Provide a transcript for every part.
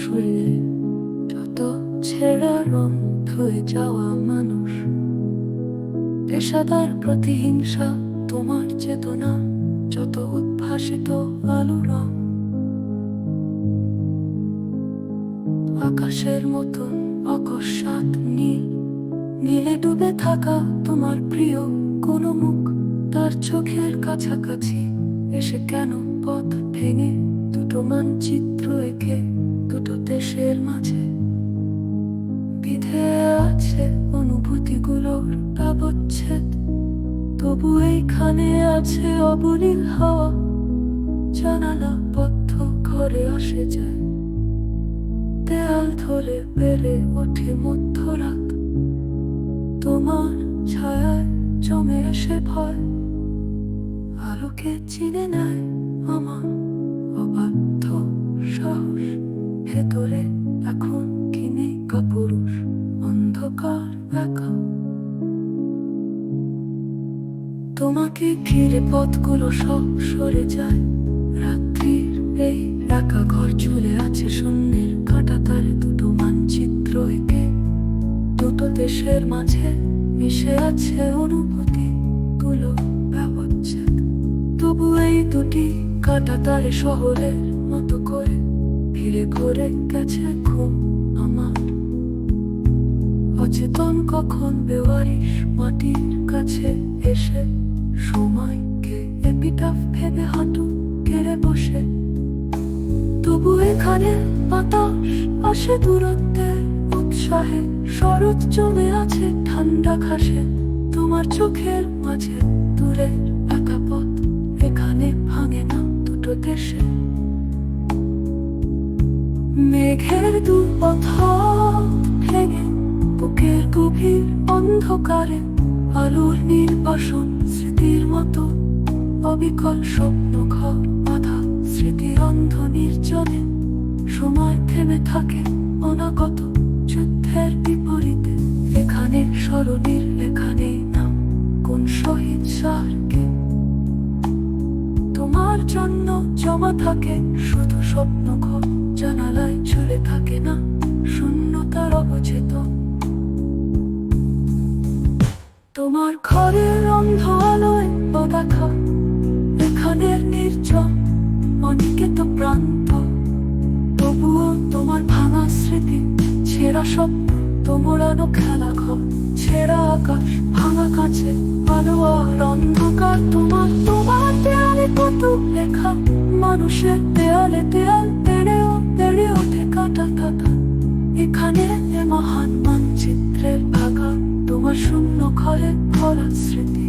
শরীরে যত ছেঁড়া রং ধুয়ে যাওয়া মানুষ, পেশাদার প্রতিহিংসা, তোমার চেতনা যত উদ্ভাসিত আলো রং, আকাশের মতন অকস্মাৎ নীল, নীলে ডুবে থাকা তোমার প্রিয় কোনো মুখ, তার চোখের কাছাকাছি এসে কেন পথ ভেঙে দুটো মানচিত্র এঁকে দুটো দেশের মাঝে বিধে আছে অনুভূতিগুলোর ব্যবচ্ছেদ। তবু এইখানে আছে অবনীল হাওয়া, জানালা বদ্ধ ঘরে আসে যায়, দেয়াল ধরে বেড়ে ওঠে মধ্যরাত, তোমার ছায়ায় জমে এসে ভয়, আলোকে চিনে নেয় আমার অবাধ্য সাহস। ভেতরে এখন কি নেই কাপুরুষ, অন্ধকার একা, তোমাকে ঘিরে পথগুলো সব সরে যায়। রাত্রির এই একা ঘর ঝুলে আছে শূন্যের কাঁটাতারে, দুটো মানচিত্র এঁকে দুটো দেশের মাঝে মিশে আছে অনুভূতি গুলো ব্যবচ্ছেদ। তবু এই দুটি কাঁটাতারে শহরের মতো করে ফিরে ঘুরে গেছে ঘুম আমার। অচেতন কখন বেওয়ারিশ মাটির কাছে এসে সময়কে এপিটাফ ভেবে হাঁটু কেড়ে বসে। তবু এখানে বাতাস আসে দূরত্বের উৎসাহে, শরৎ জমে আছে ঠান্ডা ঘাসে, তোমার চোখের মাঝে দূরের একা পথ এখানে ভাঙে না দুটো দেশে। মেঘের দুপথ ভেঙে বুকের গভীর অন্ধকারে আলোর নির্বাসন, স্মৃতির মতো অবিকল স্বপ্ন ঘর বাঁধা, স্মৃতির অন্ধ নির্জনে সময় থেমে থাকে অনাগত যুদ্ধের বিপরীতে। এখানে স্মরণের লেখা নেই নাম কোন শহীদ সারকে, তোমার জন্য জমা থাকে শুধু স্বপ্ন ঘর, জানালায় ঝুলে থাকে না শূন্যতার অবচেতন। তোমার ঘরের অন্ধ আলোয় দেখা এখানের নির্জন অনিকেত প্রান্ত। তবুও তোমার ভাঙা স্মৃতি, ছেঁড়া স্বপ্ন, তোমরানো খেলা ঘর, ছেঁড়া আকাশ, ভাঙা কাছে আলো আর অন্ধকার। তোমার তোমার দেয়ালে কত লেখা, মানুষের দেয়ালে দেয়াল তেড়ে ওঠে কাটা কাটা। এখানে এ মহান মানচিত্রের ভাগা তোমার শূন্য ঘরে ভরা স্মৃতি।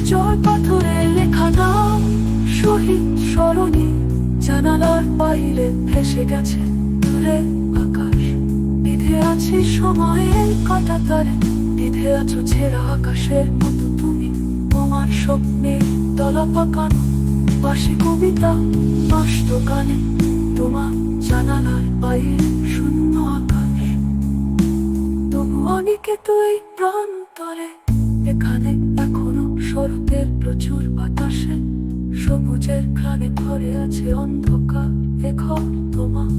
জয় পাথরে লেখা নাম শহীদ স্মরণী, জানালার বাইরে ভেসে গেছে দূরে আকাশ। বিধে আছি সময়ের কাঁটাতারে, বিধে আছো ছেঁড়া আকাশের মতো তুমি। তোমার স্বপ্নে দলা পাকানো বাসি কবিতা বাসত গানে, তোমার জানালার বাইরে শূন্য আকাশ। তবু অনেকে তুই প্রান্তরে এখানে এখনো শরতের প্রচুর বাতাসে, সবুজের ঘ্রাণে ভরে আছে অন্ধকার এ ঘর তোমার।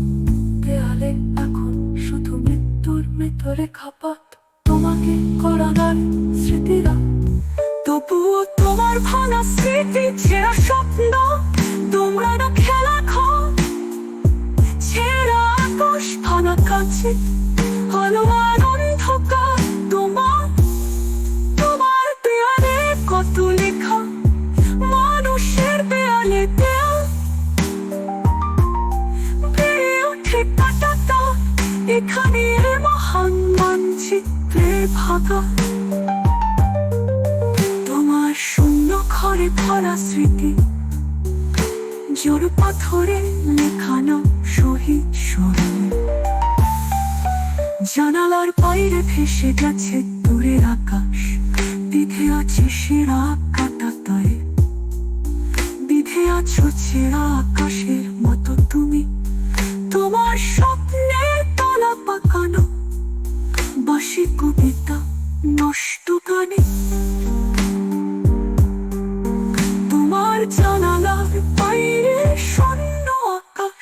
দেয়ালে এখন শুধু মৃত্যুর মৃতরেখা পাত, তোমাকে করানোর স্মৃতিরা। তবুও তোমার ভাঙা স্মৃতি, ছেঁড়া স্বপ্ন, তোমরা না খেলা ঘর, ছেঁড়া আকাশ, ভাঙা কাছে আলো আর অন্ধকার। তোমার তোমার দেয়ালে কত লেখা, মানুষের দেয়ালে দেয়াল বেড়ে ওঠে কাঁটাটা। এখানে মহান মানচিত্রে ভাগা তোমার শূন্য ঘরে ভরা স্মৃতি, জোর পাথরে লেখানো শহীদ স্মরণী। জানালার বাইরে ভেসে গেছে দূরের আকাশ, বিধে আছে সেরা কাঁটাতারে, বিধে আছো ছেঁড়া আকাশের মতো তুমি। তোমার স্বপ্নে তলা পাকানো বাসি কবিতা নষ্ট গানে, তোমার জানালার বাইরে শূন্য আকাশ।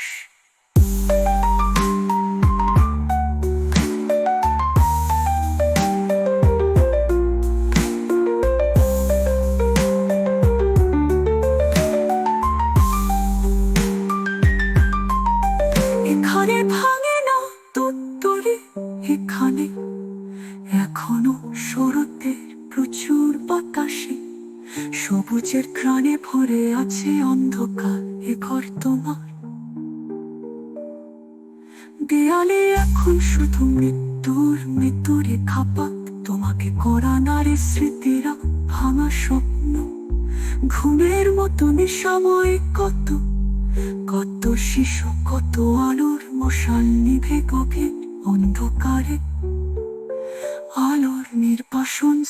আকাশে সবুজের ঘ্রাণে ভরে আছে অন্ধকার এ ঘর তোমার। দেয়ালে এখন শুধু মৃত্যুরে খাপাক, তোমাকে করা নারী স্মৃতিরা ভাঙা স্বপ্ন। ঘুমের মতো নিঃসাময়িক কত কত শিশু, কত আলোর মশাল নিভে গভীর অন্ধকারে। আলোর নির্বাসন